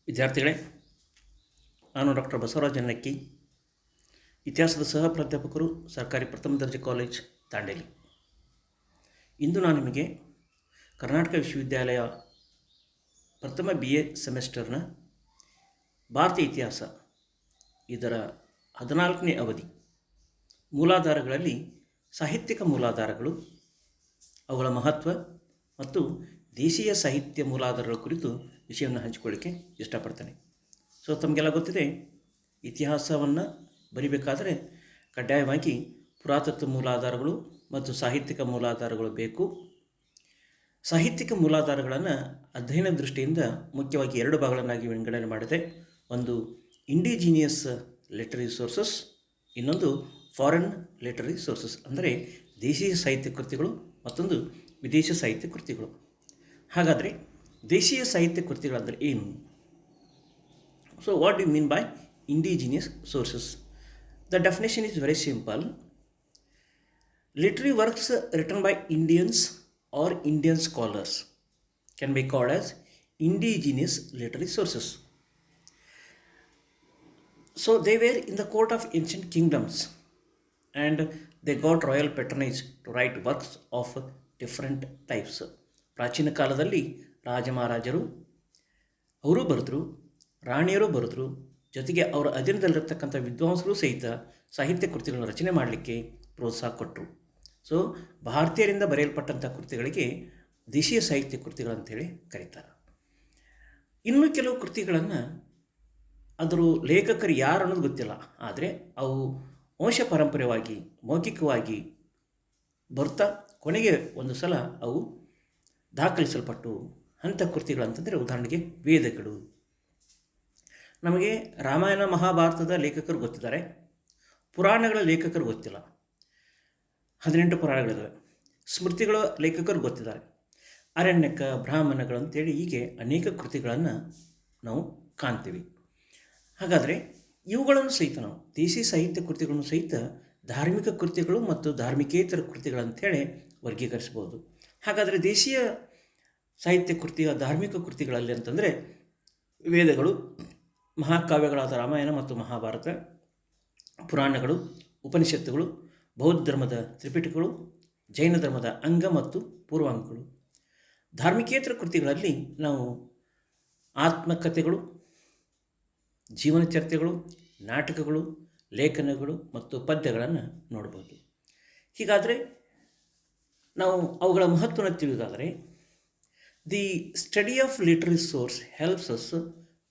ವಿದ್ಯಾರ್ಥಿಗಳೇ, ನಾನು ಡಾಕ್ಟರ್ ಬಸವರಾಜ ನಕ್ಕಿ, ಇತಿಹಾಸದ ಸಹ ಪ್ರಾಧ್ಯಾಪಕರು, ಸರ್ಕಾರಿ ಪ್ರಥಮ ದರ್ಜೆ ಕಾಲೇಜ್ ದಾಂಡೇಲಿ. ಇಂದು ನಾನು ನಿಮಗೆ ಕರ್ನಾಟಕ ವಿಶ್ವವಿದ್ಯಾಲಯ ಪ್ರಥಮ BA ಸೆಮೆಸ್ಟರ್ನ ಭಾರತೀಯ ಇತಿಹಾಸ ಇದರ 14ನೇ ಅವಧಿ ಮೂಲಾಧಾರಗಳಲ್ಲಿ ಸಾಹಿತ್ಯಿಕ ಮೂಲಾಧಾರಗಳು, ಅವುಗಳ ಮಹತ್ವ ಮತ್ತು ದೇಶೀಯ ಸಾಹಿತ್ಯ ಮೂಲಾಧಾರಗಳ ಕುರಿತು ವಿಷಯವನ್ನು ಹಂಚಿಕೊಳ್ಳಿಕ್ಕೆ ಇಷ್ಟಪಡ್ತೇನೆ. ಸೊ ತಮಗೆಲ್ಲ ಗೊತ್ತಿದೆ, ಇತಿಹಾಸವನ್ನು ಬರಿಬೇಕಾದರೆ ಕಡ್ಡಾಯವಾಗಿ ಪುರಾತತ್ವ ಮೂಲಾಧಾರಗಳು ಮತ್ತು ಸಾಹಿತ್ಯಿಕ ಮೂಲಾಧಾರಗಳು ಬೇಕು. ಸಾಹಿತ್ಯಿಕ ಮೂಲಾಧಾರಗಳನ್ನು ಅಧ್ಯಯನ ದೃಷ್ಟಿಯಿಂದ ಮುಖ್ಯವಾಗಿ 2 ಭಾಗಗಳನ್ನಾಗಿ ವಿಂಗಡಣೆ ಮಾಡಿದೆ. ಒಂದು ಇಂಡಿಜಿನಿಯಸ್ ಲಿಟರರಿ ಸೋರ್ಸಸ್, ಇನ್ನೊಂದು ಫಾರಿನ್ ಲಿಟರರಿ ಸೋರ್ಸಸ್, ಅಂದರೆ ದೇಶೀಯ ಸಾಹಿತ್ಯ ಕೃತಿಗಳು ಮತ್ತೊಂದು ವಿದೇಶ ಸಾಹಿತ್ಯ ಕೃತಿಗಳು. ಹಾಗಾದರೆ ದೇಶೀಯ ಸಾಹಿತ್ಯ ಕೃತಿಗಳಂದರೆ ಏನು? So what do mean by indigenous sources? The definition is very simple. Literary works written by Indians or Indian scholars can be called as indigenous literary sources. So they were in the court of ancient kingdoms and they got royal patronage to write works of different types. ಪ್ರಾಚೀನ ಕಾಲದಲ್ಲಿ ರಾಜ ಮಹಾರಾಜರು ಅವರು ಬರೆದ್ರು, ರಾಣಿಯರು ಬರೆದ್ರು, ಜೊತೆಗೆ ಅವರ ಅಧೀನದಲ್ಲಿರ್ತಕ್ಕಂಥ ವಿದ್ವಾಂಸರು ಸಹಿತ ಸಾಹಿತ್ಯ ಕೃತಿಗಳನ್ನು ರಚನೆ ಮಾಡಲಿಕ್ಕೆ ಪ್ರೋತ್ಸಾಹ ಕೊಟ್ಟರು. ಸೊ ಭಾರತೀಯರಿಂದ ಬರೆಯಲ್ಪಟ್ಟಂಥ ಕೃತಿಗಳಿಗೆ ದೇಶೀಯ ಸಾಹಿತ್ಯ ಕೃತಿಗಳಂತೇಳಿ ಕರೀತಾರೆ. ಇನ್ನು ಕೆಲವು ಕೃತಿಗಳನ್ನು ಅದರ ಲೇಖಕರು ಯಾರು ಅನ್ನೋದು ಗೊತ್ತಿಲ್ಲ, ಆದರೆ ಅವು ವಂಶ ಪಾರಂಪರ್ಯವಾಗಿ ಮೌಖಿಕವಾಗಿ ಬರ್ತಾ ಕೊನೆಗೆ ಒಂದು ಸಲ ಅವು ದಾಖಲಿಸಲ್ಪಟ್ಟು ಅಂಥ ಕೃತಿಗಳಂತಂದರೆ ಉದಾಹರಣೆಗೆ ವೇದಗಳು. ನಮಗೆ ರಾಮಾಯಣ ಮಹಾಭಾರತದ ಲೇಖಕರು ಗೊತ್ತಿದ್ದಾರೆ, ಪುರಾಣಗಳ ಲೇಖಕರು ಗೊತ್ತಿಲ್ಲ. 18 ಪುರಾಣಗಳಿವೆ. ಸ್ಮೃತಿಗಳ ಲೇಖಕರು ಗೊತ್ತಿದ್ದಾರೆ, ಅರಣ್ಯಕ, ಬ್ರಾಹ್ಮಣಗಳು ಅಂತೇಳಿ ಹೀಗೆ ಅನೇಕ ಕೃತಿಗಳನ್ನು ನಾವು ಕಾಣ್ತೀವಿ. ಹಾಗಾದರೆ ಇವುಗಳನ್ನು ಸಹಿತ ನಾವು ದೇಶಿ ಸಾಹಿತ್ಯ ಕೃತಿಗಳನ್ನು ಸಹಿತ ಧಾರ್ಮಿಕ ಕೃತಿಗಳು ಮತ್ತು ಧಾರ್ಮಿಕೇತರ ಕೃತಿಗಳಂತೇಳಿ ವರ್ಗೀಕರಿಸ್ಬೋದು. ಹಾಗಾದರೆ ದೇಶೀಯ ಸಾಹಿತ್ಯ ಕೃತಿಯ ಧಾರ್ಮಿಕ ಕೃತಿಗಳಲ್ಲಿ ಅಂತಂದರೆ ವೇದಗಳು, ಮಹಾಕಾವ್ಯಗಳಾದ ರಾಮಾಯಣ ಮತ್ತು ಮಹಾಭಾರತ, ಪುರಾಣಗಳು, ಉಪನಿಷತ್ತುಗಳು, ಬೌದ್ಧ ಧರ್ಮದ ತ್ರಿಪಿಟಕಗಳು, ಜೈನ ಧರ್ಮದ ಅಂಗ ಮತ್ತು ಪೂರ್ವಾಂಗಗಳು. ಧಾರ್ಮಿಕೇತರ ಕೃತಿಗಳಲ್ಲಿ ನಾವು ಆತ್ಮಕಥೆಗಳು, ಜೀವನ ಚರಿತ್ರೆಗಳು, ನಾಟಕಗಳು, ಲೇಖನಗಳು ಮತ್ತು ಪದ್ಯಗಳನ್ನು ನೋಡ್ಬೋದು. ಹೀಗಾದರೆ ನಾವು ಅವುಗಳ ಮಹತ್ವವನ್ನು ತಿಳಿಯೋದಾದರೆ, the study of literary source helps us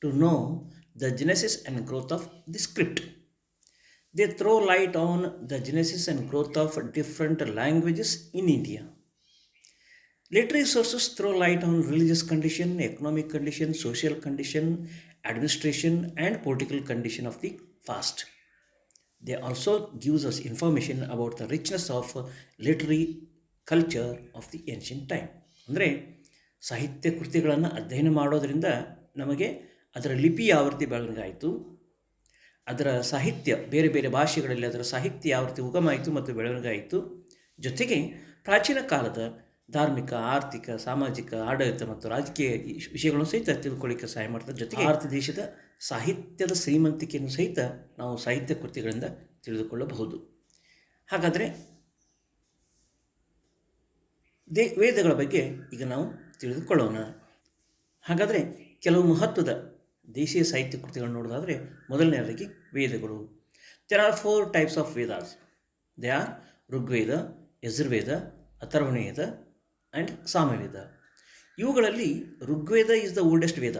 to know the genesis and growth of the script. They throw light on the genesis and growth of different languages in India. Literary sources throw light on religious condition, economic condition, social condition, administration and political condition of the past. They also gives us information about the richness of literary culture of the ancient time. ಅಂದರೆ ಸಾಹಿತ್ಯ ಕೃತಿಗಳನ್ನು ಅಧ್ಯಯನ ಮಾಡೋದರಿಂದ ನಮಗೆ ಅದರ ಲಿಪಿ ಯಾವ ರೀತಿ ಬೆಳವಣಿಗೆ ಆಯಿತು, ಅದರ ಸಾಹಿತ್ಯ ಬೇರೆ ಬೇರೆ ಭಾಷೆಗಳಲ್ಲಿ ಅದರ ಸಾಹಿತ್ಯ ಯಾವ ರೀತಿ ಉಗಮ ಆಯಿತು ಮತ್ತು ಬೆಳವಣಿಗೆ ಆಯಿತು, ಜೊತೆಗೆ ಪ್ರಾಚೀನ ಕಾಲದ ಧಾರ್ಮಿಕ, ಆರ್ಥಿಕ, ಸಾಮಾಜಿಕ, ಆಡಳಿತ ಮತ್ತು ರಾಜಕೀಯ ವಿಷಯಗಳನ್ನು ಸಹಿತ ತಿಳ್ಕೊಳ್ಳಿಕ್ಕೆ ಸಹಾಯ ಮಾಡ್ತದೆ. ಜೊತೆಗೆ ಭಾರತ ದೇಶದ ಸಾಹಿತ್ಯದ ಶ್ರೀಮಂತಿಕೆಯನ್ನು ಸಹಿತ ನಾವು ಸಾಹಿತ್ಯ ಕೃತಿಗಳಿಂದ ತಿಳಿದುಕೊಳ್ಳಬಹುದು. ಹಾಗಾದರೆ ವೇದಗಳ ಬಗ್ಗೆ ಈಗ ನಾವು ತಿಳಿದುಕೊಳ್ಳೋಣ. ಹಾಗಾದರೆ ಕೆಲವು ಮಹತ್ವದ ದೇಶೀಯ ಸಾಹಿತ್ಯ ಕೃತಿಗಳನ್ನು ನೋಡೋದಾದರೆ, ಮೊದಲನೆಯದಾಗಿ ವೇದಗಳು. There are 4 types of Vedas. They are Rigveda, Yajurveda, Atharvanaveda and Samaveda. ಇವುಗಳಲ್ಲಿ Rigveda is the oldest Veda.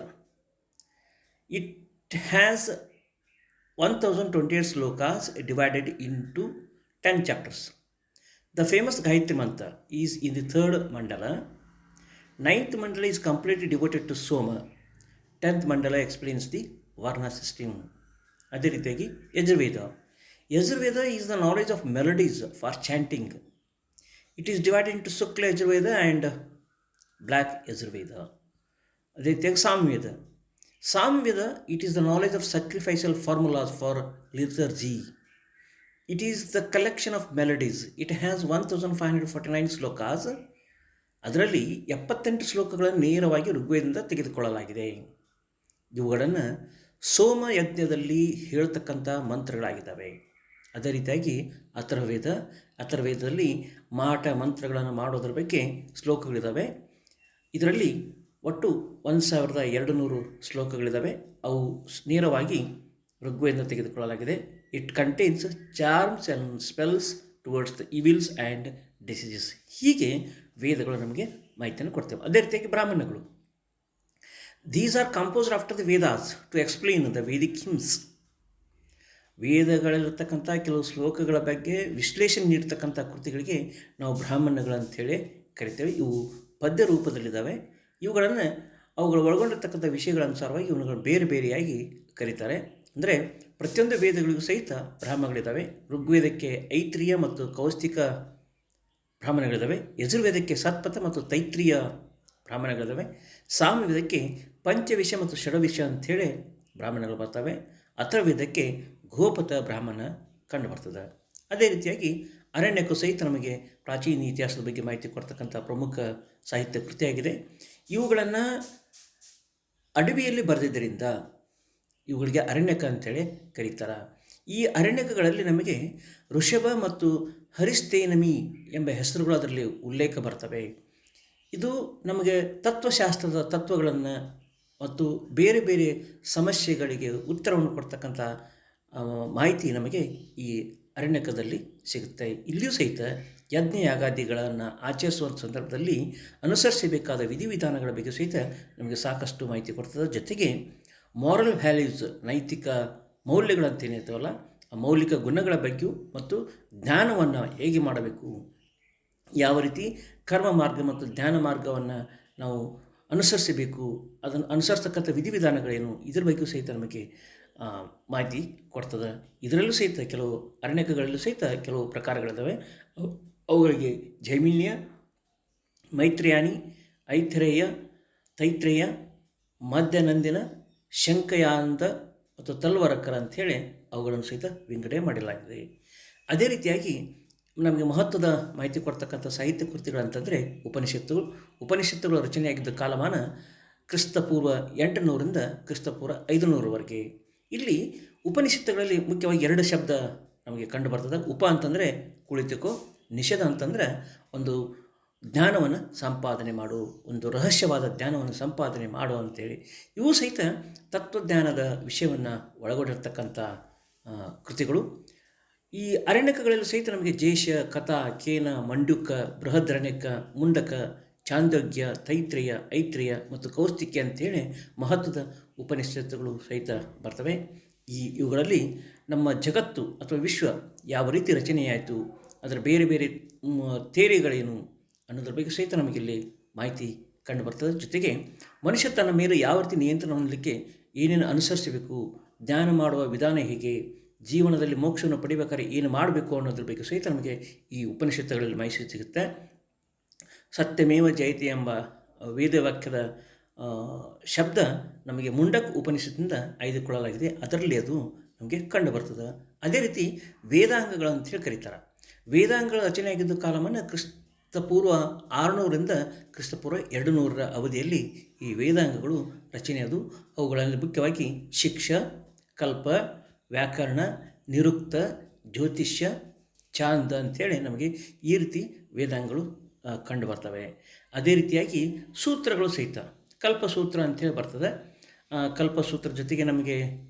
It has 1028 shlokas divided into 10 chapters. The famous Gayatri mantra is in the 3rd ಮಂಡಲ. 9th mandala is completely devoted to Soma. 10th mandala explains the Varna system. ಅದೇ ರೀತಿಯಾಗಿ Yajurveda. Yajurveda is the knowledge of melodies for chanting. It is divided into Shukla Yajurveda and Black Yajurveda. ಅದೇ ರೀತಿಯಾಗಿ Samaveda. Samaveda it is the knowledge of sacrificial formulas for liturgy. It is the collection of melodies. It has 1549 shlokas. ಅದರಲ್ಲಿ 78 ಶ್ಲೋಕಗಳನ್ನು ನೇರವಾಗಿ ಋಗ್ವೇದದಿಂದ ತೆಗೆದುಕೊಳ್ಳಲಾಗಿದೆ. ಇವುಗಳನ್ನು ಸೋಮಯಜ್ಞದಲ್ಲಿ ಹೇಳ್ತಕ್ಕಂಥ ಮಂತ್ರಗಳಾಗಿದ್ದಾವೆ. ಅದೇ ರೀತಿಯಾಗಿ ಅಥರ್ವೇದದಲ್ಲಿ ಮಾಟ ಮಂತ್ರಗಳನ್ನು ಮಾಡೋದ್ರ ಬಗ್ಗೆ ಶ್ಲೋಕಗಳಿದ್ದಾವೆ. ಇದರಲ್ಲಿ ಒಟ್ಟು 1200 ಶ್ಲೋಕಗಳಿದ್ದಾವೆ. ಅವು ನೇರವಾಗಿ ಋಗ್ವೇದ ತೆಗೆದುಕೊಳ್ಳಲಾಗಿದೆ. It contains charms and spells towards the evils and diseases. ಹೀಗೆ ವೇದಗಳು ನಮಗೆ ಮಾಹಿತಿಯನ್ನು ಕೊಡ್ತೇವೆ. ಅದೇ ರೀತಿಯಾಗಿ ಬ್ರಾಹ್ಮಣಗಳು, these are composed after the Vedas to explain the Vedic hymns. ವೇದಗಳಲ್ಲಿರ್ತಕ್ಕಂಥ ಕೆಲವು ಶ್ಲೋಕಗಳ ಬಗ್ಗೆ ವಿಶ್ಲೇಷಣೆ ನೀಡ್ತಕ್ಕಂಥ ಕೃತಿಗಳಿಗೆ ನಾವು ಬ್ರಾಹ್ಮಣಗಳಂಥೇಳಿ ಕರಿತೇವೆ. ಇವು ಪದ್ಯ ರೂಪದಲ್ಲಿದ್ದಾವೆ. ಇವುಗಳನ್ನು ಅವುಗಳು ಒಳಗೊಂಡಿರ್ತಕ್ಕಂಥ ವಿಷಯಗಳ ಅನುಸಾರವಾಗಿ ಇವುಗಳನ್ನು ಬೇರೆ ಬೇರೆಯಾಗಿ ಕರೀತಾರೆ. ಅಂದರೆ ಪ್ರತಿಯೊಂದು ವೇದಗಳಿಗೂ ಸಹಿತ ಬ್ರಾಹ್ಮಣಗಳಿದ್ದಾವೆ. ಋಗ್ವೇದಕ್ಕೆ ಐತ್ರಿಯ ಮತ್ತು ಕೌಸ್ತಿಕ ಬ್ರಾಹ್ಮಣಗಳಿದ್ದಾವೆ. ಯಜುರ್ವೇದಕ್ಕೆ ಸತ್ಪಥ ಮತ್ತು ತೈತ್ರಿಯ ಬ್ರಾಹ್ಮಣಗಳಿದ್ದಾವೆ. ಸಾಮವೇದಕ್ಕೆ ಪಂಚವಿಷ ಮತ್ತು ಷಡವಿಷ ಅಂಥೇಳಿ ಬ್ರಾಹ್ಮಣಗಳು ಬರ್ತವೆ. ಅಥರ್ವೇದಕ್ಕೆ ಗೋಪಥ ಬ್ರಾಹ್ಮಣ ಕಂಡು ಬರ್ತದೆ. ಅದೇ ರೀತಿಯಾಗಿ ಅರಣ್ಯಕ್ಕೂ ಸಹಿತ ನಮಗೆ ಪ್ರಾಚೀನ ಇತಿಹಾಸದ ಬಗ್ಗೆ ಮಾಹಿತಿ ಕೊಡ್ತಕ್ಕಂಥ ಪ್ರಮುಖ ಸಾಹಿತ್ಯ ಕೃತಿಯಾಗಿದೆ. ಇವುಗಳನ್ನು ಅಡವಿಯಲ್ಲಿ ಬರೆದಿದ್ದರಿಂದ ಇವುಗಳಿಗೆ ಅರಣ್ಯಕ ಅಂಥೇಳಿ ಕರೀತಾರೆ. ಈ ಅರಣ್ಯಕಗಳಲ್ಲಿ ನಮಗೆ ಋಷಭ ಮತ್ತು ಹರಿಸ್ತೇನಮಿ ಎಂಬ ಹೆಸರುಗಳು ಅದರಲ್ಲಿ ಉಲ್ಲೇಖ ಬರ್ತವೆ. ಇದು ನಮಗೆ ತತ್ವಶಾಸ್ತ್ರದ ತತ್ವಗಳನ್ನು ಮತ್ತು ಬೇರೆ ಬೇರೆ ಸಮಸ್ಯೆಗಳಿಗೆ ಉತ್ತರವನ್ನು ಕೊಡ್ತಕ್ಕಂಥ ಮಾಹಿತಿ ನಮಗೆ ಈ ಅರಣ್ಯಕದಲ್ಲಿ ಸಿಗುತ್ತೆ. ಇಲ್ಲಿಯೂ ಸಹಿತ ಯಜ್ಞ ಯಾಗಾದಿಗಳನ್ನು ಆಚರಿಸುವಂಥ ಸಂದರ್ಭದಲ್ಲಿ ಅನುಸರಿಸಬೇಕಾದ ವಿಧಿವಿಧಾನಗಳ ಬಗ್ಗೆ ಸಹಿತ ನಮಗೆ ಸಾಕಷ್ಟು ಮಾಹಿತಿ ಕೊಡ್ತದೆ. ಜೊತೆಗೆ ಮಾರಲ್ ವ್ಯಾಲ್ಯೂಸ್, ನೈತಿಕ ಮೌಲ್ಯಗಳಂತೇನಿರ್ತಾವಲ್ಲ, ಆ ಮೌಲಿಕ ಗುಣಗಳ ಬಗ್ಗೆಯೂ ಮತ್ತು ಜ್ಞಾನವನ್ನು ಹೇಗೆ ಮಾಡಬೇಕು, ಯಾವ ರೀತಿ ಕರ್ಮ ಮಾರ್ಗ ಮತ್ತು ಜ್ಞಾನ ಮಾರ್ಗವನ್ನು ನಾವು ಅನುಸರಿಸಬೇಕು, ಅದನ್ನು ಅನುಸರಿಸ್ತಕ್ಕಂಥ ವಿಧಿವಿಧಾನಗಳೇನು, ಇದ್ರ ಬಗ್ಗೆಯೂ ಸಹಿತ ನಮಗೆ ಮಾಹಿತಿ ಕೊಡ್ತದೆ. ಇದರಲ್ಲೂ ಸಹಿತ ಕೆಲವು ಅರಣ್ಯಕಗಳಲ್ಲೂ ಸಹಿತ ಕೆಲವು ಪ್ರಕಾರಗಳಿದ್ದಾವೆ. ಅವುಗಳಿಗೆ ಜೈಮಿನ್ಯ, ಮೈತ್ರೇಯಾನಿ, ಐಥರೇಯ, ತೈತ್ರೇಯ, ಮಧ್ಯನಂದಿನ, ಶಂಕಯಾಂತ ಮತ್ತು ತಲ್ವರಕರ ಅಂಥೇಳಿ ಅವುಗಳನ್ನು ಸಹಿತ ವಿಂಗಡಣೆ ಮಾಡಲಾಗಿದೆ. ಅದೇ ರೀತಿಯಾಗಿ ನಮಗೆ ಮಹತ್ವದ ಮಾಹಿತಿ ಕೊಡ್ತಕ್ಕಂಥ ಸಾಹಿತ್ಯ ಕೃತಿಗಳಂತಂದರೆ ಉಪನಿಷತ್ತುಗಳ ರಚನೆಯಾಗಿದ್ದ ಕಾಲಮಾನ ಕ್ರಿಸ್ತಪೂರ್ವ 800ರಿಂದ ಕ್ರಿಸ್ತಪೂರ್ವ 500ರವರೆಗೆ. ಇಲ್ಲಿ ಉಪನಿಷತ್ತುಗಳಲ್ಲಿ ಮುಖ್ಯವಾಗಿ 2 ಶಬ್ದ ನಮಗೆ ಕಂಡು ಬರ್ತದೆ. ಉಪ ಅಂತಂದರೆ ಕುಳಿತುಕೋ, ನಿಷೇಧ ಅಂತಂದರೆ ಒಂದು ಜ್ಞಾನವನ್ನು ಸಂಪಾದನೆ ಮಾಡು, ಒಂದು ರಹಸ್ಯವಾದ ಜ್ಞಾನವನ್ನು ಸಂಪಾದನೆ ಮಾಡು ಅಂತೇಳಿ. ಇವು ಸಹಿತ ತತ್ವಜ್ಞಾನದ ವಿಷಯವನ್ನು ಒಳಗೊಂಡಿರ್ತಕ್ಕಂಥ ಕೃತಿಗಳು. ಈ ಅರಣ್ಯಕಗಳಲ್ಲೂ ಸಹಿತ ನಮಗೆ ಜೇಷ, ಕಥಾ, ಕೇನ, ಮಂಡುಕ, ಬೃಹದ್ರಣ್ಯಕ, ಮುಂಡಕ, ಚಾಂದೋಗ್ಯ, ತೈತ್ರೇಯ, ಐತ್ರೇಯ ಮತ್ತು ಕೌಸ್ತಿಕ್ಯ ಅಂತೇಳಿ ಮಹತ್ವದ ಉಪನಿಷತ್ತುಗಳು ಸಹಿತ ಬರ್ತವೆ. ಇವುಗಳಲ್ಲಿ ನಮ್ಮ ಜಗತ್ತು ಅಥವಾ ವಿಶ್ವ ಯಾವ ರೀತಿ ರಚನೆಯಾಯಿತು, ಅದರ ಬೇರೆ ಬೇರೆ ಥಿಯರಿಗಳೇನು ಅನ್ನೋದ್ರ ಬಗ್ಗೆ ಸಹಿತ ನಮಗಿಲ್ಲಿ ಮಾಹಿತಿ ಕಂಡು ಬರ್ತದೆ. ಜೊತೆಗೆ ಮನುಷ್ಯ ತನ್ನ ಮೇಲೆ ಯಾವ ರೀತಿ ನಿಯಂತ್ರಣ ಹೊಂದಲಿಕ್ಕೆ ಏನೇನು ಅನುಸರಿಸಬೇಕು, ಜ್ಞಾನ ಮಾಡುವ ವಿಧಾನ ಹೇಗೆ, ಜೀವನದಲ್ಲಿ ಮೋಕ್ಷವನ್ನು ಪಡಿಬೇಕಾದ್ರೆ ಏನು ಮಾಡಬೇಕು ಅನ್ನೋದ್ರ ಬಗ್ಗೆ ಸಹಿತ ನಮಗೆ ಈ ಉಪನಿಷತ್ತುಗಳಲ್ಲಿ ಮಾಹಿತಿ ಸಿಗುತ್ತೆ. ಸತ್ಯಮೇವ ಜಯತೆ ಎಂಬ ವೇದವಾಕ್ಯದ ಶಬ್ದ ನಮಗೆ ಮುಂಡಕ ಉಪನಿಷತ್ತಿನಿಂದ ಆಯ್ದುಕೊಳ್ಳಲಾಗಿದೆ. ಅದರಲ್ಲಿ ಅದು ನಮಗೆ ಕಂಡು ಬರ್ತದೆ. ಅದೇ ರೀತಿ ವೇದಾಂಗಗಳು ಅಂತೇಳಿ ಕರೀತಾರೆ. ವೇದಾಂಗಗಳ ರಚನೆಯಾಗಿದ್ದ ಕಾಲವನ್ನು ಕ್ರಿಸ್ತಪೂರ್ವ 600ರಿಂದ ಕ್ರಿಸ್ತಪೂರ್ವ 200ರ ಅವಧಿಯಲ್ಲಿ ಈ ವೇದಾಂಗಗಳು ರಚನೆಯಾದವು. ಅವುಗಳಲ್ಲಿ ಮುಖ್ಯವಾಗಿ ಶಿಕ್ಷ, ಕಲ್ಪ, ವ್ಯಾಕರಣ, ನಿರುಕ್ತ, ಜ್ಯೋತಿಷ್ಯ, ಛಾಂದ ಅಂಥೇಳಿ ನಮಗೆ ಈ ರೀತಿ ವೇದಾಂಗಗಳು ಕಂಡು ಬರ್ತವೆ. ಅದೇ ರೀತಿಯಾಗಿ ಸೂತ್ರಗಳು ಸಹಿತ ಕಲ್ಪಸೂತ್ರ ಅಂಥೇಳಿ ಬರ್ತದೆ. ಕಲ್ಪಸೂತ್ರ ಜೊತೆಗೆ ನಮಗೆ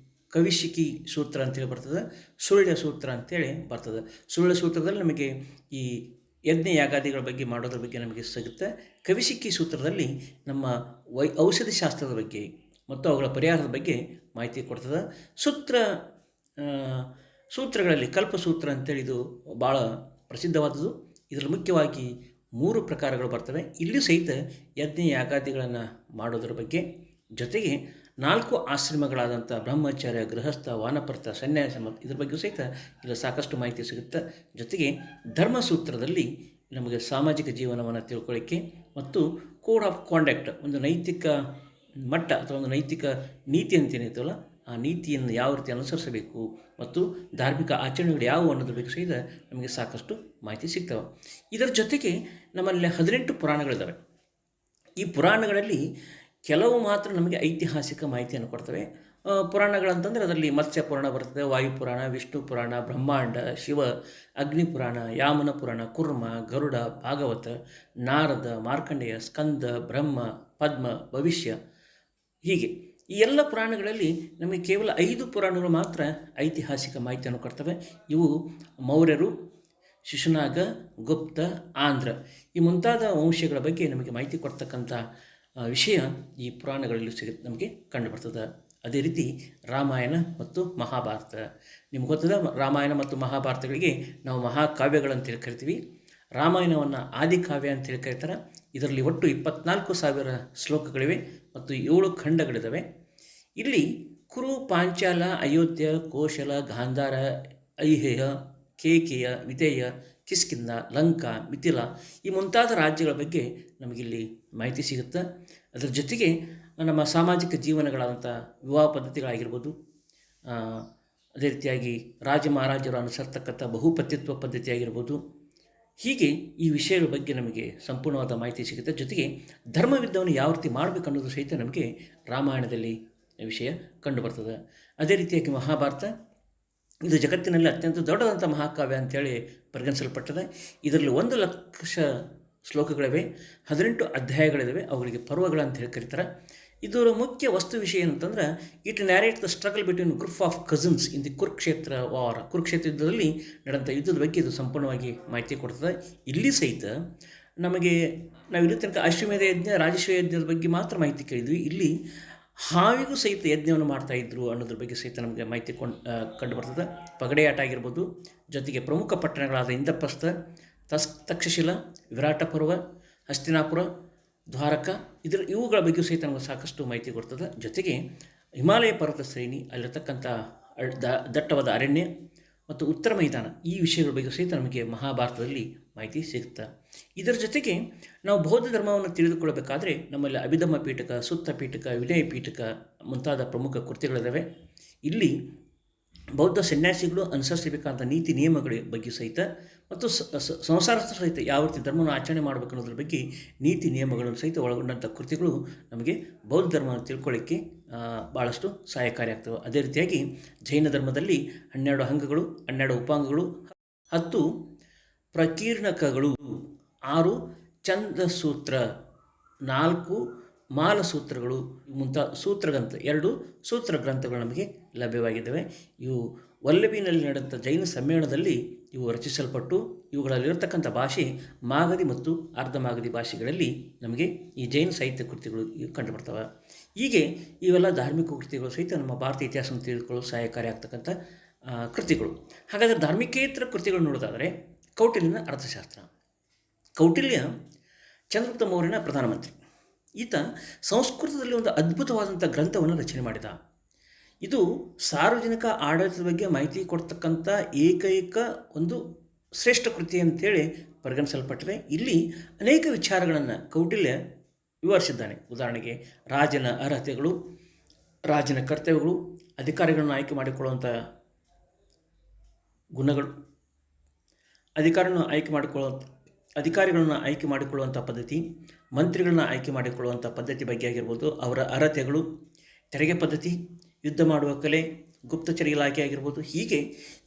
ಕವಿಶಿಕಿ ಸೂತ್ರ ಅಂಥೇಳಿ ಬರ್ತದೆ, ಸುಳ್ಯ ಸೂತ್ರ ಅಂಥೇಳಿ ಬರ್ತದೆ. ಸುಳ್ಯ ಸೂತ್ರದಲ್ಲಿ ನಮಗೆ ಈ ಯಜ್ಞ ಯಾಗಾದಿಗಳ ಬಗ್ಗೆ ಮಾಡೋದ್ರ ಬಗ್ಗೆ ನಮಗೆ ಸಿಗುತ್ತೆ. ಕವಿಶಿಕಿ ಸೂತ್ರದಲ್ಲಿ ನಮ್ಮ ಔಷಧಿ ಶಾಸ್ತ್ರದ ಬಗ್ಗೆ ಮತ್ತು ಅವುಗಳ ಪರಿಹಾರದ ಬಗ್ಗೆ ಮಾಹಿತಿ ಕೊಡ್ತದೆ. ಸೂತ್ರಗಳಲ್ಲಿ ಕಲ್ಪಸೂತ್ರ ಅಂತೇಳಿ ಇದು ಭಾಳ ಪ್ರಸಿದ್ಧವಾದದ್ದು. ಇದರಲ್ಲಿ ಮುಖ್ಯವಾಗಿ 3 ಪ್ರಕಾರಗಳು ಬರ್ತವೆ. ಇಲ್ಲೂ ಸಹಿತ ಯಜ್ಞ ಯಾಗಾದಿಗಳನ್ನು ಮಾಡೋದ್ರ ಬಗ್ಗೆ, ಜೊತೆಗೆ 4 ಆಶ್ರಮಗಳಾದಂಥ ಬ್ರಹ್ಮಚರ್ಯ, ಗೃಹಸ್ಥ, ವಾನಪ್ರಸ್ಥ, ಸನ್ಯಾಸ ಮತ್ತು ಇದ್ರ ಬಗ್ಗೆ ಸಹಿತ ಇಲ್ಲಿ ಸಾಕಷ್ಟು ಮಾಹಿತಿ ಸಿಗುತ್ತೆ. ಜೊತೆಗೆ ಧರ್ಮಸೂತ್ರದಲ್ಲಿ ನಮಗೆ ಸಾಮಾಜಿಕ ಜೀವನವನ್ನು ತಿಳ್ಕೊಳ್ಳಿಕ್ಕೆ ಮತ್ತು ಕೋಡ್ ಆಫ್ ಕಾಂಡಕ್ಟ್, ಒಂದು ನೈತಿಕ ಮಟ್ಟ ಅಥವಾ ಒಂದು ನೈತಿಕ ನೀತಿ ಅಂತೇನಿರ್ತವಲ್ಲ, ಆ ನೀತಿಯನ್ನು ಯಾವ ರೀತಿ ಅನುಸರಿಸಬೇಕು ಮತ್ತು ಧಾರ್ಮಿಕ ಆಚರಣೆಗಳು ಯಾವುವು ಅನ್ನೋದ್ರ ಬಗ್ಗೆ ಸಹಿತ ನಮಗೆ ಸಾಕಷ್ಟು ಮಾಹಿತಿ ಸಿಗ್ತವೆ. ಇದರ ಜೊತೆಗೆ ನಮ್ಮಲ್ಲಿ 18 ಪುರಾಣಗಳಿದ್ದಾವೆ. ಈ ಪುರಾಣಗಳಲ್ಲಿ ಕೆಲವು ಮಾತ್ರ ನಮಗೆ ಐತಿಹಾಸಿಕ ಮಾಹಿತಿಯನ್ನು ಕೊಡ್ತವೆ. ಪುರಾಣಗಳಂತಂದರೆ ಅದರಲ್ಲಿ ಮತ್ಸ್ಯ ಪುರಾಣ ಬರ್ತದೆ, ವಾಯುಪುರಾಣ, ವಿಷ್ಣು ಪುರಾಣ, ಬ್ರಹ್ಮಾಂಡ, ಶಿವ, ಅಗ್ನಿ ಪುರಾಣ, ಯಾಮನ ಪುರಾಣ, ಕುರ್ಮ, ಗರುಡ, ಭಾಗವತ, ನಾರದ, ಮಾರ್ಕಂಡೇಯ, ಸ್ಕಂದ, ಬ್ರಹ್ಮ, ಪದ್ಮ, ಭವಿಷ್ಯ, ಹೀಗೆ ಈ ಎಲ್ಲ ಪುರಾಣಗಳಲ್ಲಿ ನಮಗೆ ಕೇವಲ 5 ಪುರಾಣಗಳು ಮಾತ್ರ ಐತಿಹಾಸಿಕ ಮಾಹಿತಿಯನ್ನು ಕೊಡ್ತವೆ. ಇವು ಮೌರ್ಯರು, ಶಿಶುನಾಗ, ಗುಪ್ತ, ಆಂಧ್ರ ಈ ಮುಂತಾದ ವಂಶಗಳ ಬಗ್ಗೆ ನಮಗೆ ಮಾಹಿತಿ ಕೊಡ್ತಕ್ಕಂಥ ವಿಷಯ ಈ ಪುರಾಣಗಳಲ್ಲಿ ನಮಗೆ ಕಂಡುಬರ್ತದೆ. ಅದೇ ರೀತಿ ರಾಮಾಯಣ ಮತ್ತು ಮಹಾಭಾರತ, ನಿಮ್ಗೆ ಗೊತ್ತದ ರಾಮಾಯಣ ಮತ್ತು ಮಹಾಭಾರತಗಳಿಗೆ ನಾವು ಮಹಾಕಾವ್ಯಗಳಂತೇಳಿ ಕರಿತೀವಿ. ರಾಮಾಯಣವನ್ನು ಆದಿಕಾವ್ಯ ಅಂತೇಳಿ ಕರೀತಾರೆ. ಇದರಲ್ಲಿ ಒಟ್ಟು 24,000 ಶ್ಲೋಕಗಳಿವೆ ಮತ್ತು 7 ಖಂಡಗಳಿದ್ದಾವೆ. ಇಲ್ಲಿ ಕುರು, ಪಾಂಚಾಲ, ಅಯೋಧ್ಯ, ಕೋಶಲ, ಗಾಂಧಾರ, ಐಹೇಯ, ಕೇಕೆಯ, ವಿದೇಯ, ಕಿಷ್ಕಿಂಧ, ಲಂಕಾ, ಮಿಥಿಲ ಈ ಮುಂತಾದ ರಾಜ್ಯಗಳ ಬಗ್ಗೆ ನಮಗಿಲ್ಲಿ ಮಾಹಿತಿ ಸಿಗುತ್ತೆ. ಅದರ ಜೊತೆಗೆ ನಮ್ಮ ಸಾಮಾಜಿಕ ಜೀವನಗಳಾದಂಥ ವಿವಾಹ ಪದ್ಧತಿಗಳಾಗಿರ್ಬೋದು, ಅದೇ ರೀತಿಯಾಗಿ ರಾಜ ಮಹಾರಾಜರು ಅನುಸರ್ತಕ್ಕಂಥ ಬಹುಪತಿತ್ವ ಪದ್ಧತಿ ಆಗಿರ್ಬೋದು, ಹೀಗೆ ಈ ವಿಷಯಗಳ ಬಗ್ಗೆ ನಮಗೆ ಸಂಪೂರ್ಣವಾದ ಮಾಹಿತಿ ಸಿಗುತ್ತೆ. ಜೊತೆಗೆ ಧರ್ಮಯುದ್ಧವನ್ನು ಯಾವ ರೀತಿ ಮಾಡಬೇಕು ಅನ್ನೋದು ಸಹಿತ ನಮಗೆ ರಾಮಾಯಣದಲ್ಲಿ ವಿಷಯ ಕಂಡುಬರ್ತದೆ. ಅದೇ ರೀತಿಯಾಗಿ ಮಹಾಭಾರತ ಇದು ಜಗತ್ತಿನಲ್ಲಿ ಅತ್ಯಂತ ದೊಡ್ಡದಂಥ ಮಹಾಕಾವ್ಯ ಅಂಥೇಳಿ ಪರಿಗಣಿಸಲ್ಪಟ್ಟದೆ. ಇದರಲ್ಲಿ 1,00,000 ಶ್ಲೋಕಗಳಿವೆ, 18 ಅಧ್ಯಾಯಗಳಿವೆ, ಅವುಗಳಿಗೆ ಪರ್ವಗಳಂತ ಹೇಳಿ ಕರೀತಾರೆ. ಇದರ ಮುಖ್ಯ ವಸ್ತು ವಿಷಯ ಏನಂತಂದ್ರೆ, it narrate the struggle between group of cousins in the Kurukshetra war. Kurukshetra ಯುದ್ಧದಲ್ಲಿ ನಡೆದಂಥ ಯುದ್ಧದ ಬಗ್ಗೆ ಇದು ಸಂಪೂರ್ಣವಾಗಿ ಮಾಹಿತಿ ಕೊಡ್ತದೆ. ಇಲ್ಲಿ ಸಹಿತ ನಮಗೆ ನಾವಿಲ್ಲಿ ತನಕ ಅಶ್ವಮೇಧ ಯಜ್ಞ, ರಾಜಶ್ವ ಯಜ್ಞದ ಬಗ್ಗೆ ಮಾತ್ರ ಮಾಹಿತಿ ಕೇಳಿದ್ವಿ. ಇಲ್ಲಿ ಹಾವಿಗೂ ಸಹಿತ ಯಜ್ಞವನ್ನು ಮಾಡ್ತಾಯಿದ್ರು ಅನ್ನೋದ್ರ ಬಗ್ಗೆ ಸಹಿತ ನಮಗೆ ಮಾಹಿತಿ ಕಂಡು ಬರ್ತದೆ. ಪಗಡೆಯಾಟ ಆಗಿರ್ಬೋದು, ಜೊತೆಗೆ ಪ್ರಮುಖ ಪಟ್ಟಣಗಳಾದ ಇಂದ್ರಪ್ರಸ್ಥ, ತಕ್ಷಶಿಲ, ವಿರಾಟ ಪರ್ವ, ಹಸ್ತಿನಾಪುರ, ದ್ವಾರಕ ಇವುಗಳ ಬಗ್ಗೆ ಸಹಿತ ನಮಗೆ ಸಾಕಷ್ಟು ಮಾಹಿತಿ ಕೊಡ್ತದೆ. ಜೊತೆಗೆ ಹಿಮಾಲಯ ಪರ್ವತ ಶ್ರೇಣಿ, ಅಲ್ಲಿರ್ತಕ್ಕಂಥ ದಟ್ಟವಾದ ಅರಣ್ಯ ಮತ್ತು ಉತ್ತರ ಮೈದಾನ ಈ ವಿಷಯಗಳ ಬಗ್ಗೆ ಸಹಿತ ನಮಗೆ ಮಹಾಭಾರತದಲ್ಲಿ ಮಾಹಿತಿ ಸಿಗುತ್ತೆ. ಇದರ ಜೊತೆಗೆ ನಾವು ಬೌದ್ಧ ಧರ್ಮವನ್ನು ತಿಳಿದುಕೊಳ್ಳಬೇಕಾದ್ರೆ ನಮ್ಮಲ್ಲಿ ಅಭಿಧಮ್ಮ ಪೀಠಕ, ಸುತ್ತ ಪೀಠಕ, ವಿನಯ ಪೀಠಕ ಮುಂತಾದ ಪ್ರಮುಖ ಕೃತಿಗಳಿದ್ದಾವೆ. ಇಲ್ಲಿ ಬೌದ್ಧ ಸನ್ಯಾಸಿಗಳು ಅನುಸರಿಸಬೇಕಾದಂಥ ನೀತಿ ನಿಯಮಗಳ ಬಗ್ಗೆ ಸಹಿತ ಮತ್ತು ಸಂಸಾರಸ್ಥ ಸಹಿತ ಯಾವ ರೀತಿ ಧರ್ಮವನ್ನು ಆಚರಣೆ ಮಾಡಬೇಕು ಅನ್ನೋದ್ರ ಬಗ್ಗೆ ನೀತಿ ನಿಯಮಗಳನ್ನು ಸಹಿತ ಒಳಗೊಂಡಂಥ ಕೃತಿಗಳು ನಮಗೆ ಬೌದ್ಧ ಧರ್ಮವನ್ನು ತಿಳ್ಕೊಳ್ಳಿಕ್ಕೆ ಭಾಳಷ್ಟು ಸಹಾಯಕಾರಿಯಾಗ್ತವೆ. ಅದೇ ರೀತಿಯಾಗಿ ಜೈನ ಧರ್ಮದಲ್ಲಿ 12 ಅಂಗಗಳು, 12 ಉಪಾಂಗಗಳು, 10 ಪ್ರಕೀರ್ಣಕಗಳು, 6 ಛಂದಸೂತ್ರ, 4 ಮಾಲಸೂತ್ರಗಳು ಸೂತ್ರಗ್ರಂಥ 2 ಸೂತ್ರ ಗ್ರಂಥಗಳು ನಮಗೆ ಲಭ್ಯವಾಗಿದ್ದಾವೆ. ಇವು ವಲ್ಲಭಿನಲ್ಲಿ ನಡೆದಂಥ ಜೈನ ಸಮ್ಮೇಳನದಲ್ಲಿ ಇವು ರಚಿಸಲ್ಪಟ್ಟು ಇವುಗಳಲ್ಲಿರತಕ್ಕಂಥ ಭಾಷೆ ಮಾಗಧಿ ಮತ್ತು ಅರ್ಧ ಮಾಗಧಿ ಭಾಷೆಗಳಲ್ಲಿ ನಮಗೆ ಈ ಜೈನ ಸಾಹಿತ್ಯ ಕೃತಿಗಳು ಕಂಡುಬರ್ತವೆ. ಹೀಗೆ ಇವೆಲ್ಲ ಧಾರ್ಮಿಕ ಕೃತಿಗಳು ಸಹಿತ ನಮ್ಮ ಭಾರತೀಯ ಇತಿಹಾಸವನ್ನು ತಿಳಿದುಕೊಳ್ಳಲು ಸಹಾಯಕಾರಿ ಆಗ್ತಕ್ಕಂಥ ಕೃತಿಗಳು. ಹಾಗಾದರೆ ಧಾರ್ಮಿಕೇತರ ಕೃತಿಗಳು ನೋಡೋದಾದರೆ ಕೌಟಿಲ್ಯನ ಅರ್ಥಶಾಸ್ತ್ರ. ಕೌಟಿಲ್ಯ ಚಂದ್ರಗುಪ್ತ ಮೌರ್ಯನ ಪ್ರಧಾನಮಂತ್ರಿ. ಈತ ಸಂಸ್ಕೃತದಲ್ಲಿ ಒಂದು ಅದ್ಭುತವಾದಂಥ ಗ್ರಂಥವನ್ನು ರಚನೆ ಮಾಡಿದ. ಇದು ಸಾರ್ವಜನಿಕ ಆಡಳಿತದ ಬಗ್ಗೆ ಮಾಹಿತಿ ಕೊಡ್ತಕ್ಕಂಥ ಏಕೈಕ ಒಂದು ಶ್ರೇಷ್ಠ ಕೃತಿ ಅಂತೇಳಿ ಪರಿಗಣಿಸಲ್ಪಟ್ಟಿದೆ. ಇಲ್ಲಿ ಅನೇಕ ವಿಚಾರಗಳನ್ನು ಕೌಟಿಲ್ಯ ವಿವರಿಸಿದ್ದಾನೆ. ಉದಾಹರಣೆಗೆ ರಾಜನ ಅರ್ಹತೆಗಳು, ರಾಜನ ಕರ್ತವ್ಯಗಳು, ಅಧಿಕಾರಿಗಳನ್ನು ಆಯ್ಕೆ ಮಾಡಿಕೊಳ್ಳುವಂಥ ಗುಣಗಳು, ಅಧಿಕಾರಿಗಳನ್ನು ಆಯ್ಕೆ ಮಾಡಿಕೊಳ್ಳುವಂಥ ಪದ್ಧತಿ, ಮಂತ್ರಿಗಳನ್ನ ಆಯ್ಕೆ ಮಾಡಿಕೊಳ್ಳುವಂಥ ಪದ್ಧತಿ ಬಗ್ಗೆ ಆಗಿರ್ಬೋದು, ಅವರ ಅರ್ಹತೆಗಳು, ತೆರಿಗೆ ಪದ್ಧತಿ, ಯುದ್ಧ ಮಾಡುವ ಕಲೆ, ಗುಪ್ತಚರ ಇಲಾಖೆ ಆಗಿರ್ಬೋದು, ಹೀಗೆ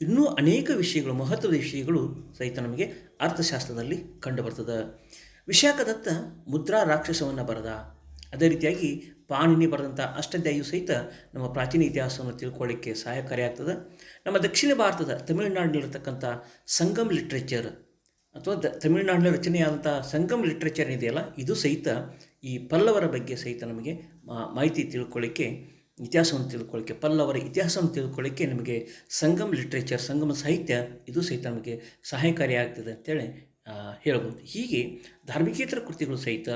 ಇನ್ನೂ ಅನೇಕ ವಿಷಯಗಳು, ಮಹತ್ವದ ವಿಷಯಗಳು ಸಹಿತ ನಮಗೆ ಅರ್ಥಶಾಸ್ತ್ರದಲ್ಲಿ ಕಂಡುಬರ್ತದೆ. ವಿಶಾಖದತ್ತ ಮುದ್ರಾ ರಾಕ್ಷಸವನ್ನು ಬರೆದ. ಅದೇ ರೀತಿಯಾಗಿ ಪಾಣಿನಿ ಬರೆದಂಥ ಅಷ್ಟಾಧ್ಯಾಯಿಯು ಸಹಿತ ನಮ್ಮ ಪ್ರಾಚೀನ ಇತಿಹಾಸವನ್ನು ತಿಳ್ಕೊಳ್ಳಿಕ್ಕೆ ಸಹಾಯಕಾರಿಯಾಗ್ತದೆ. ನಮ್ಮ ದಕ್ಷಿಣ ಭಾರತದ ತಮಿಳುನಾಡಿನಲ್ಲಿರ್ತಕ್ಕಂಥ ಸಂಗಮ್ ಲಿಟ್ರೇಚರ್ ಅಥವಾ ತಮಿಳುನಾಡಿನ ರಚನೆಯಾದಂಥ ಸಂಗಮ್ ಲಿಟ್ರೇಚರ್ ಇದೆಯಲ್ಲ, ಇದು ಸಹಿತ ಈ ಪಲ್ಲವರ ಬಗ್ಗೆ ಸಹಿತ ನಮಗೆ ಮಾಹಿತಿ ತಿಳ್ಕೊಳ್ಳಿಕ್ಕೆ, ಇತಿಹಾಸವನ್ನು ತಿಳ್ಕೊಳ್ಳಿಕ್ಕೆ, ಪಲ್ಲವರ ಇತಿಹಾಸವನ್ನು ತಿಳ್ಕೊಳ್ಳಿಕ್ಕೆ ನಮಗೆ ಸಂಗಮ್ ಲಿಟ್ರೇಚರ್, ಸಂಗಮ ಸಾಹಿತ್ಯ ಇದು ಸಹಿತ ನಮಗೆ ಸಹಾಯಕಾರಿಯಾಗ್ತದೆ ಅಂತೇಳಿ ಹೇಳ್ಬೋದು. ಹೀಗೆ ಧಾರ್ಮಿಕೇತರ ಕೃತಿಗಳು ಸಹಿತ,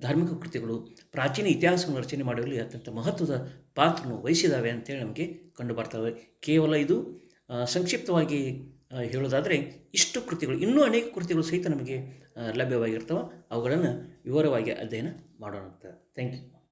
ಧಾರ್ಮಿಕ ಕೃತಿಗಳು ಪ್ರಾಚೀನ ಇತಿಹಾಸವನ್ನು ರಚನೆ ಮಾಡುವಲ್ಲಿ ಅತ್ಯಂತ ಮಹತ್ವದ ಪಾತ್ರವನ್ನು ವಹಿಸಿದ್ದಾವೆ ಅಂತೇಳಿ ನಮಗೆ ಕಂಡು ಬರ್ತವೆ. ಕೇವಲ ಇದು ಸಂಕ್ಷಿಪ್ತವಾಗಿ ಹೇಳೋದಾದರೆ ಇಷ್ಟು ಕೃತಿಗಳು, ಇನ್ನೂ ಅನೇಕ ಕೃತಿಗಳು ಸಹಿತ ನಮಗೆ ಲಭ್ಯವಾಗಿರ್ತವೆ. ಅವುಗಳನ್ನು ವಿವರವಾಗಿ ಅಧ್ಯಯನ ಮಾಡೋಣ ಅಂತ. Thank you.